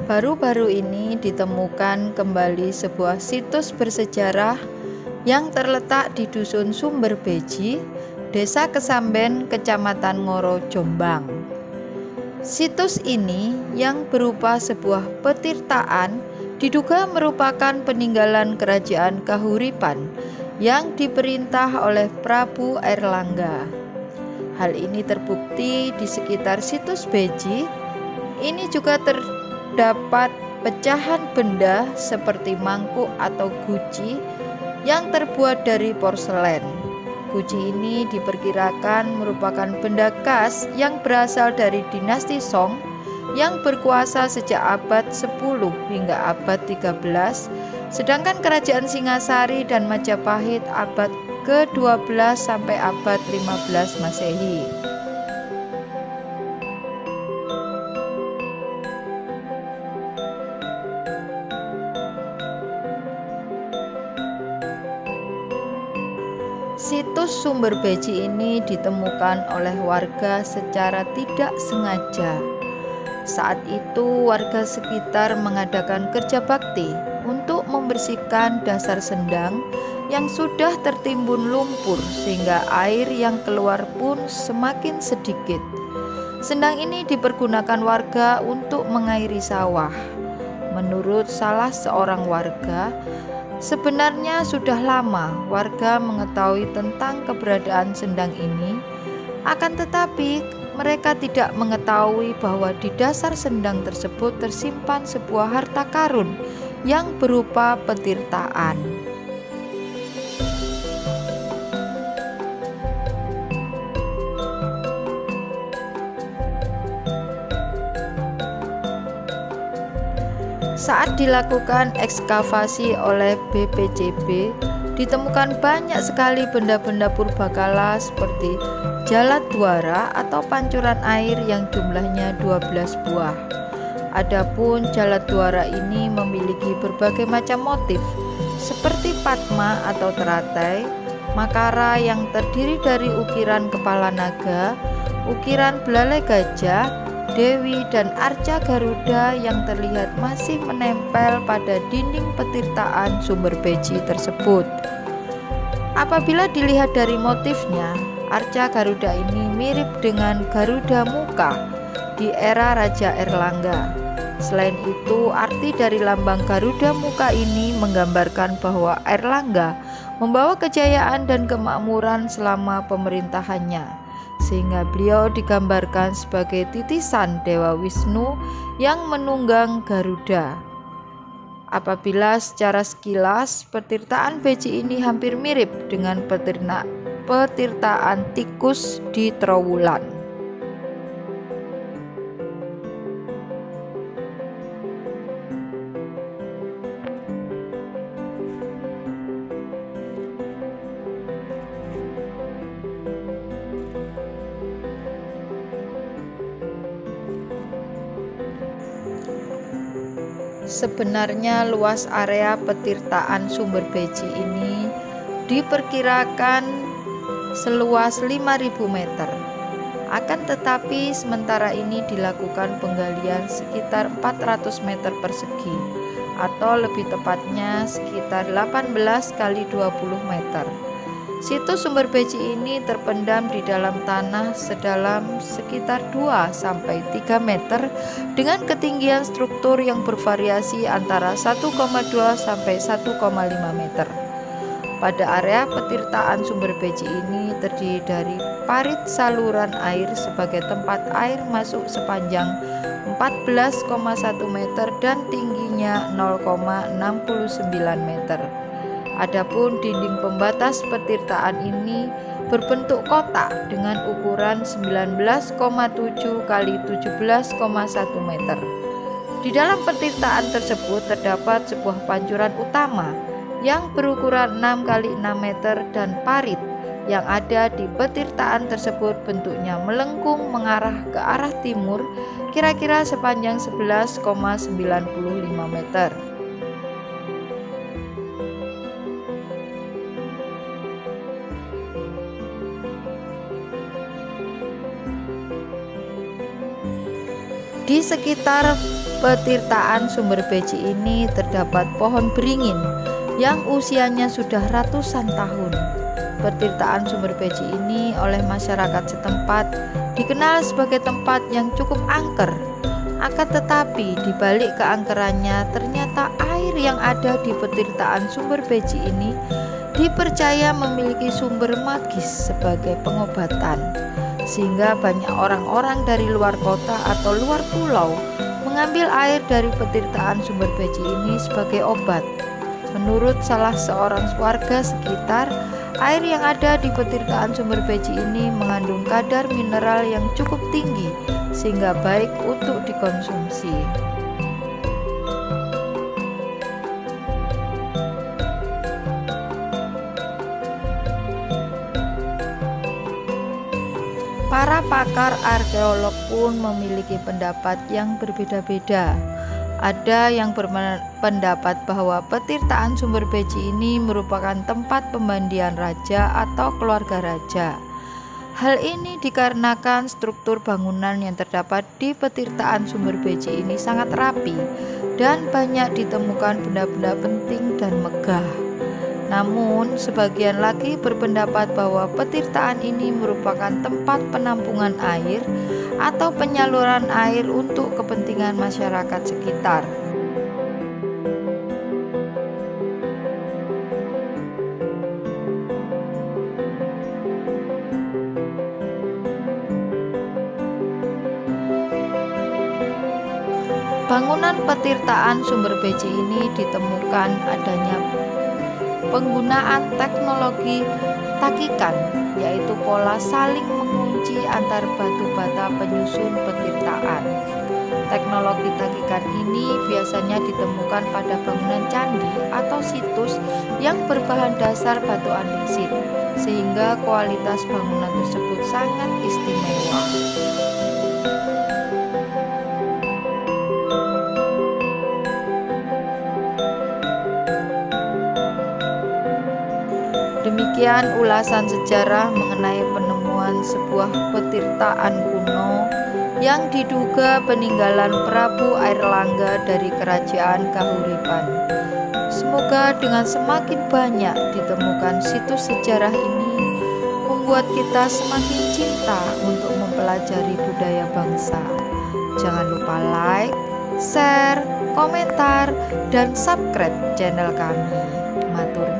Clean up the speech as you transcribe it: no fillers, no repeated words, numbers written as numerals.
Baru-baru ini ditemukan kembali sebuah situs bersejarah yang terletak di Dusun Sumber Beji, Desa Kesamben, Kecamatan Ngoro, Jombang. Situs ini yang berupa sebuah petirtaan diduga merupakan peninggalan Kerajaan Kahuripan yang diperintah oleh Prabu Airlangga. Hal ini terbukti di sekitar situs Beji. Ini juga terdapat pecahan benda seperti mangkuk atau guci yang terbuat dari porselen. Guci ini diperkirakan merupakan benda khas yang berasal dari dinasti Song yang berkuasa sejak abad 10 hingga abad 13, sedangkan kerajaan Singasari dan Majapahit abad ke-12 sampai abad 15 Masehi. Situs Sumber Beji ini ditemukan oleh warga secara tidak sengaja. Saat itu warga sekitar mengadakan kerja bakti untuk membersihkan dasar sendang yang sudah tertimbun lumpur sehingga air yang keluar pun semakin sedikit. Sendang ini dipergunakan warga untuk mengairi sawah. Menurut salah seorang warga, sebenarnya sudah lama warga mengetahui tentang keberadaan sendang ini, akan tetapi mereka tidak mengetahui bahwa di dasar sendang tersebut tersimpan sebuah harta karun yang berupa petirtaan. Saat dilakukan ekskavasi oleh BPCB, ditemukan banyak sekali benda-benda purbakala seperti jaladwara atau pancuran air yang jumlahnya 12 buah. Adapun jaladwara ini memiliki berbagai macam motif seperti padma atau teratai, makara yang terdiri dari ukiran kepala naga, ukiran belalai gajah, dewi, dan arca Garuda yang terlihat masih menempel pada dinding petirtaan Sumber Beji tersebut. Apabila dilihat dari motifnya, arca Garuda ini mirip dengan Garuda Muka di era Raja Airlangga. Selain itu, arti dari lambang Garuda Muka ini menggambarkan bahwa Airlangga membawa kejayaan dan kemakmuran selama pemerintahannya, sehingga beliau digambarkan sebagai titisan Dewa Wisnu yang menunggang Garuda. Apabila secara sekilas petirtaan Beji ini hampir mirip dengan petirtaan tikus di Trowulan. Sebenarnya luas area petirtaan Sumber Beji ini diperkirakan seluas 5.000 meter. Akan tetapi sementara ini dilakukan penggalian sekitar 400 meter persegi atau lebih tepatnya sekitar 18 kali 20 meter. Situs Sumber Beji ini terpendam di dalam tanah sedalam sekitar 2-3 meter dengan ketinggian struktur yang bervariasi antara 1,2 sampai 1,5 meter. Pada area petirtaan Sumber Beji ini terdiri dari parit saluran air sebagai tempat air masuk sepanjang 14,1 meter dan tingginya 0,69 meter. Adapun dinding pembatas petirtaan ini berbentuk kotak dengan ukuran 19,7 kali 17,1 meter. Di dalam petirtaan tersebut terdapat sebuah pancuran utama yang berukuran 6 kali 6 meter dan parit yang ada di petirtaan tersebut bentuknya melengkung mengarah ke arah timur kira-kira sepanjang 11,95 meter. Di sekitar petirtaan Sumber Beji ini terdapat pohon beringin yang usianya sudah ratusan tahun. Petirtaan Sumber Beji ini oleh masyarakat setempat dikenal sebagai tempat yang cukup angker. Akan tetapi di balik keangkerannya, ternyata air yang ada di petirtaan Sumber Beji ini dipercaya memiliki sumber magis sebagai pengobatan, sehingga banyak orang-orang dari luar kota atau luar pulau mengambil air dari petirtaan Sumber Beji ini sebagai obat. Menurut salah seorang warga sekitar, air yang ada di petirtaan Sumber Beji ini mengandung kadar mineral yang cukup tinggi sehingga baik untuk dikonsumsi. Para pakar arkeolog pun memiliki pendapat yang berbeda-beda. Ada yang berpendapat bahwa petirtaan Sumber Beji ini merupakan tempat pemandian raja atau keluarga raja. Hal ini dikarenakan struktur bangunan yang terdapat di petirtaan Sumber Beji ini sangat rapi dan banyak ditemukan benda-benda penting dan megah. Namun, sebagian lagi berpendapat bahwa petirtaan ini merupakan tempat penampungan air atau penyaluran air untuk kepentingan masyarakat sekitar. Bangunan petirtaan Sumber Beji ini ditemukan adanya penggunaan teknologi takikan, yaitu pola saling mengunci antar batu bata penyusun petirtaan. Teknologi takikan ini biasanya ditemukan pada bangunan candi atau situs yang berbahan dasar batu andesit, sehingga kualitas bangunan tersebut sangat istimewa. Demikian ulasan sejarah mengenai penemuan sebuah petirtaan kuno yang diduga peninggalan Prabu Airlangga dari Kerajaan Kahuripan. Semoga dengan semakin banyak ditemukan situs sejarah ini membuat kita semakin cinta untuk mempelajari budaya bangsa. Jangan lupa like, share, komentar, dan subscribe channel kami. Matur